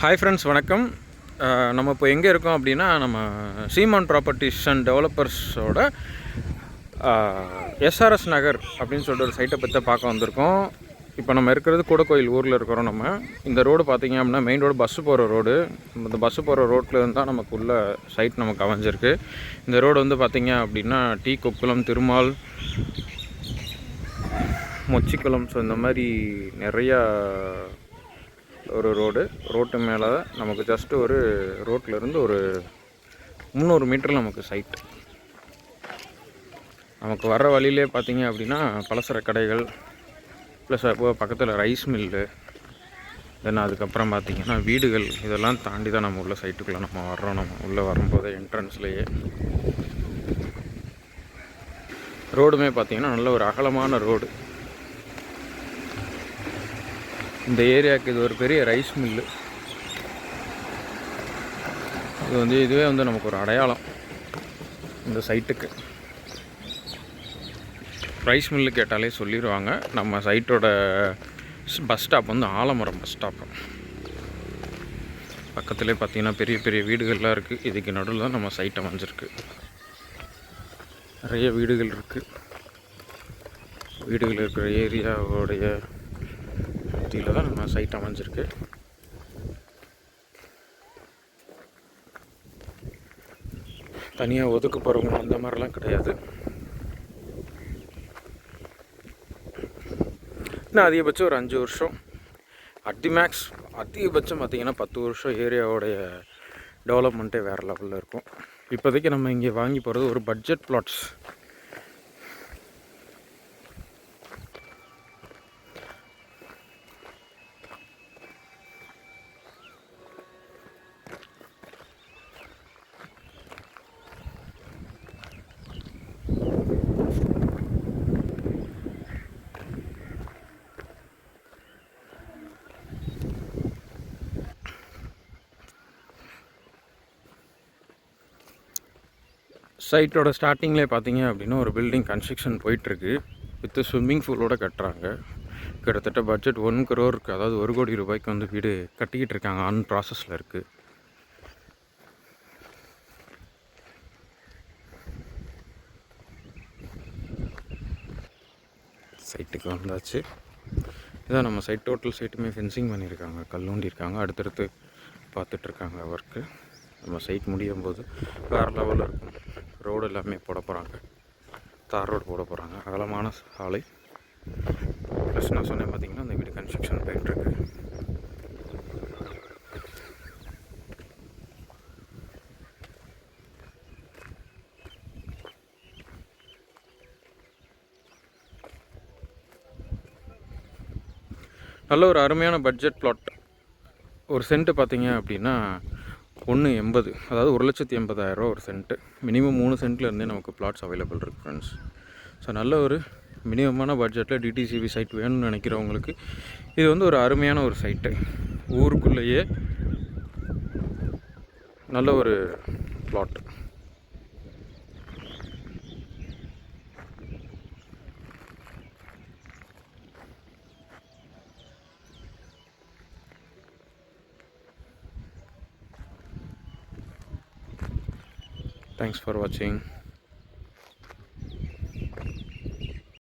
Hi friends, வணக்கம். நம்ம இப்போ எங்கே இருக்கோம் அப்படின்னா, நம்ம சீமான் ப்ராப்பர்ட்டிஸ் அண்ட் டெவலப்பர்ஸோட எஸ்ஆர்எஸ் நகர் அப்படின்னு சொல்லிட்டு ஒரு சைட்டை பற்றி பார்க்க வந்திருக்கோம். இப்போ நம்ம இருக்கிறது கூடக்கோயில் ஊரில் இருக்கிறோம். நம்ம இந்த ரோடு பார்த்திங்க அப்படின்னா மெயின் ரோடு, பஸ்ஸு போகிற ரோடு. இந்த பஸ்ஸு போகிற ரோட்டில் இருந்தால் நமக்கு உள்ள சைட் நமக்கு அமைஞ்சிருக்கு. இந்த ரோடு வந்து பார்த்திங்க அப்படின்னா டீ கொக்குளம், திருமால், மொச்சிக்குளம், ஸோ இந்த மாதிரி நிறையா ஒரு ரோட்டு மேலே நமக்கு ஜஸ்ட்டு ஒரு ரோட்டிலேருந்து ஒரு 300 மீட்டரில் நமக்கு சைட். நமக்கு வர்ற வழியிலே பார்த்திங்க அப்படின்னா பலசர கடைகள் ப்ளஸ் பக்கத்தில் ரைஸ் மில்லு, தென் அதுக்கப்புறம் பார்த்திங்கன்னா வீடுகள், இதெல்லாம் தாண்டி தான் நம்ம உள்ள சைட்டுக்குள்ளே நம்ம வர்றோம். நம்ம உள்ளே வரும்போது என்ட்ரன்ஸ்லேயே ரோடுமே பார்த்திங்கன்னா நல்ல ஒரு அகலமான ரோடு. இந்த ஏரியாவுக்கு இது ஒரு பெரிய ரைஸ் மில்லு. இதுவே வந்து நமக்கு ஒரு அடையாளம் இந்த சைட்டுக்கு. ரைஸ் மில்லு கேட்டாலே சொல்லிடுவாங்க. நம்ம சைட்டோட பஸ் ஸ்டாப் வந்து ஆலமரம் பஸ் ஸ்டாப்பு. பக்கத்துலேயே பார்த்திங்கன்னா பெரிய பெரிய வீடுகள்லாம் இருக்குது. இதுக்கு நடுவில் தான் நம்ம சைட் அமைஞ்சிருக்கு. நிறைய வீடுகள் இருக்குது. வீடுகள் இருக்கிற ஏரியாவோடைய மத்தியில் தான் நம்ம சைட் அமைஞ்சிருக்கு. தனியாக ஒதுக்கு போகிறவங்க அந்த மாதிரிலாம் கிடையாது. இன்னும் அதிகபட்சம் ஒரு 5 வருஷம், மேக்ஸ் அதிகபட்சம் பார்த்திங்கன்னா 10 வருஷம் ஏரியாவோடைய டெவலப்மெண்ட்டே வேறு லெவலில் இருக்கும். இப்போதைக்கு நம்ம இங்கே வாங்கி போகிறது ஒரு பட்ஜெட் பிளாட்ஸ். சைட்டோட ஸ்டார்டிங்லேயே பார்த்தீங்க அப்படின்னா ஒரு பில்டிங் கன்ஸ்ட்ரக்ஷன் போயிட்டுருக்கு. வித் ஸ்விம்மிங் பூலோடு கட்டுறாங்க. கிட்டத்தட்ட பட்ஜெட் 1 crore இருக்குது. அதாவது 1 கோடி ரூபாய்க்கு வந்து வீடு கட்டிக்கிட்டு இருக்காங்க. ஆன் ப்ராசஸில் இருக்குது. சைட்டுக்கு வந்தாச்சு. இதான் நம்ம சைட். டோட்டல் சைட்டுமே ஃபென்சிங் பண்ணியிருக்காங்க, கல்லூண்டியிருக்காங்க. அடுத்தடுத்து பார்த்துட்ருக்காங்க ஒர்க்கு. நம்ம சைட் முடியும் போது வேறு லெவலில் இருக்கும். ரோடு எல்லாமே போட போகிறாங்க. தார் ரோடு போட போகிறாங்க. அகலமான சாலை. ப்ளஸ் நான் சொன்னேன் பார்த்திங்கன்னா அந்த வீடு கன்ஸ்ட்ரக்ஷன் போயிட்டுருக்கு. நல்ல ஒரு அருமையான பட்ஜெட் பிளாட். ஒரு சென்ட்டு பார்த்திங்க அப்படின்னா 1.80, அதாவது 1,80,000 ஒரு சென்ட்டு. மினிமம் 3 சென்ட்லேருந்தே நமக்கு பிளாட்ஸ் அவைலபிள் இருக்குது ஃப்ரெண்ட்ஸ். ஸோ நல்ல ஒரு மினிமமான பட்ஜெட்டில் டிடிசிபி சைட் வேணும்னு நினைக்கிறவங்களுக்கு இது வந்து ஒரு அருமையான ஒரு சைட்டு. ஊருக்குள்ளேயே நல்ல ஒரு பிளாட். Thanks for watching.